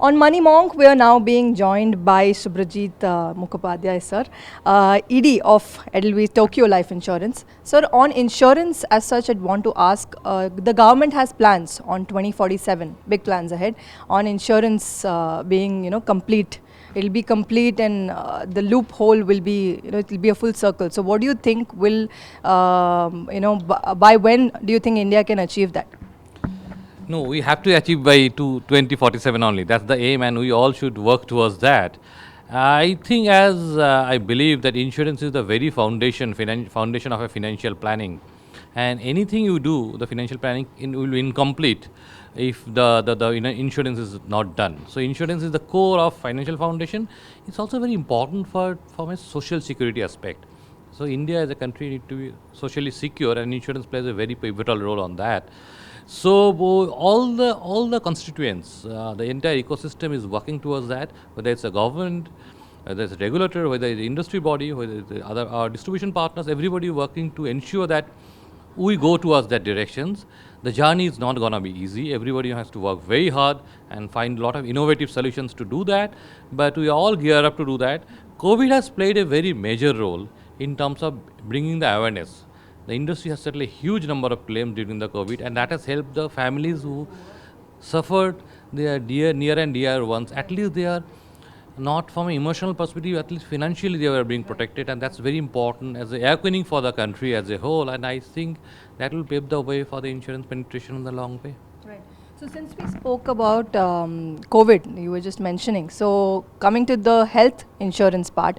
On Money Monk, we are now being joined by Subhrajit Mukhopadhyay, sir, ED of Edelweiss Tokio Life Insurance. Sir, on insurance as such, I'd want to ask, the government has plans on 2047, big plans ahead, on insurance being, complete. It'll be complete and the loophole will be, it'll be a full circle. So what do you think will, by when do you think India can achieve that? No, we have to achieve by 2047 only. That's the aim, and we all should work towards that. I think, as I believe that insurance is the very foundation of a financial planning, and anything you do, the financial planning will be incomplete if the insurance is not done. So insurance is the core of financial foundation. It's also very important from a social security aspect. So India as a country need to be socially secure, and insurance plays a very pivotal role on that. So all the constituents, the entire ecosystem is working towards that. Whether it's a government, whether it's a regulator, whether it's the industry body, whether it's the other our distribution partners, everybody working to ensure that we go towards that directions. The journey is not going to be easy. Everybody has to work very hard and find a lot of innovative solutions to do that. But we all gear up to do that. COVID has played a very major role in terms of bringing the awareness. The industry has settled a huge number of claims during the COVID, and that has helped the families who suffered their near and dear ones. At least they are not from an emotional perspective, at least financially they were being protected, and that's very important as a awakening for the country as a whole. And I think that will pave the way for the insurance penetration in the long way. Right. So since we spoke about COVID, you were just mentioning. So coming to the health insurance part,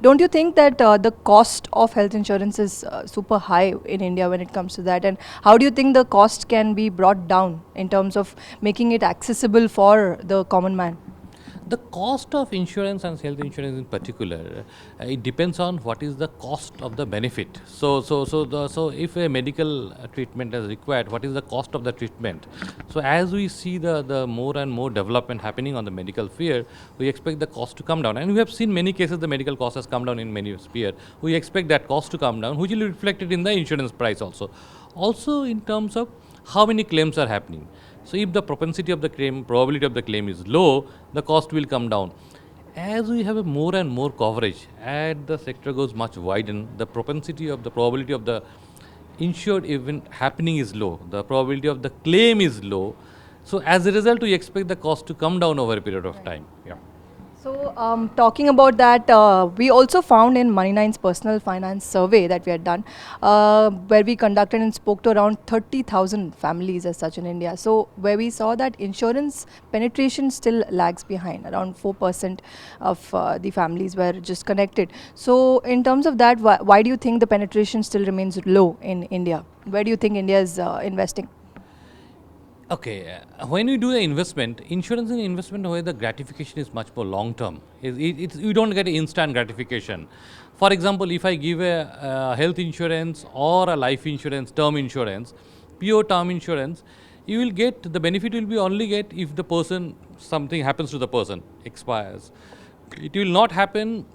don't you think that the cost of health insurance is super high in India when it comes to that? And how do you think the cost can be brought down in terms of making it accessible for the common man? The cost of insurance and health insurance in particular, it depends on what is the cost of the benefit. So if a medical treatment is required, what is the cost of the treatment? So as we see the more and more development happening on the medical sphere, we expect the cost to come down. And we have seen many cases the medical cost has come down in many sphere. We expect that cost to come down, which will be reflected in the insurance price also. Also in terms of how many claims are happening. So if the propensity of the claim, probability of the claim is low, the cost will come down. As we have a more and more coverage, and the sector goes much widen, the propensity of the probability of the insured event happening is low. The probability of the claim is low. So as a result, we expect the cost to come down over a period of time. Yeah. So talking about that, we also found in Money9's personal finance survey that we had done, where we conducted and spoke to around 30,000 families as such in India. So where we saw that insurance penetration still lags behind, around 4% of the families were just connected. So in terms of that, why do you think the penetration still remains low in India? Where do you think India is investing? Okay, when you do the investment, insurance and investment where the gratification is much more long term. You don't get instant gratification. For example, if I give a health insurance or a life insurance, term insurance, pure term insurance, you will get the benefit will be only get if the person, something happens to the person, expires. It will not happen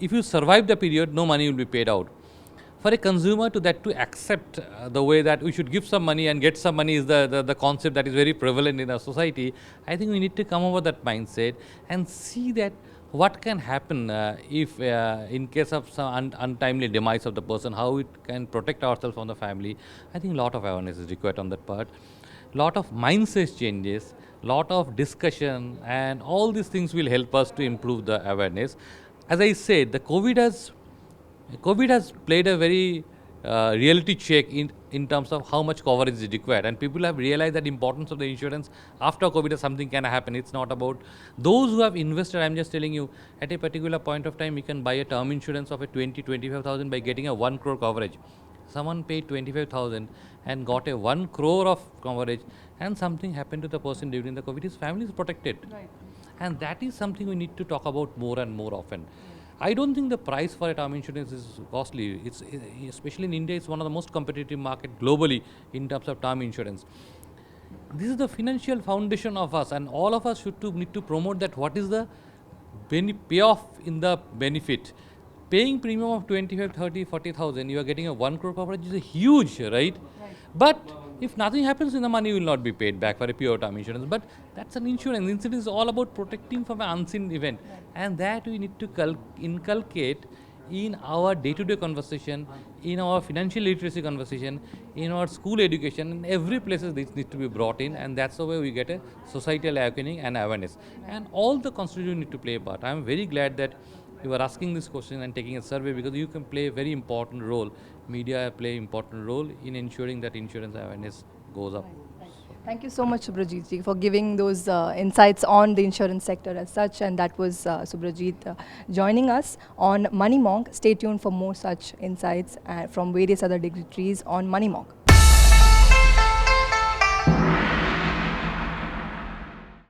if you survive the period, no money will be paid out. For a consumer to accept the way that we should give some money and get some money is the concept that is very prevalent in our society. I think we need to come over that mindset and see that what can happen if in case of some untimely demise of the person, how it can protect ourselves from the family. I think a lot of awareness is required on that part. Lot of mindset changes, lot of discussion, and all these things will help us to improve the awareness. As I said, the COVID has played a very reality check in terms of how much coverage is required, and people have realized that importance of the insurance after COVID. Something can happen. It's not about those who have invested. I'm just telling you, at a particular point of time, you can buy a term insurance of a 25,000 by getting a 1 crore coverage. Someone paid 25,000 and got a 1 crore of coverage, and something happened to the person during the COVID. His family is protected, right. And that is something we need to talk about more and more often. I don't think the price for a term insurance is costly. It's especially in India, it's one of the most competitive market globally in terms of term insurance. This is the financial foundation of us, and all of us need to promote that. What is the payoff in the benefit? Paying premium of 25, 30, 40,000, you are getting a 1 crore coverage is a huge, right? But If nothing happens, then the money will not be paid back for a pure term insurance. But that's an insurance. Insurance is all about protecting from an unseen event, and that we need to inculcate in our day-to-day conversation, in our financial literacy conversation, in our school education, in every places this needs to be brought in, and that's the way we get a societal awakening and awareness. And all the constituents need to play a part. I'm very glad that you are asking this question and taking a survey, because you can play a very important role. Media play important role in ensuring that insurance awareness goes up. Thank you so much, Subhrajit ji, for giving those insights on the insurance sector as such. And that was Subhrajit joining us on Money Monk. Stay tuned for more such insights from various other dignitaries on Money Monk.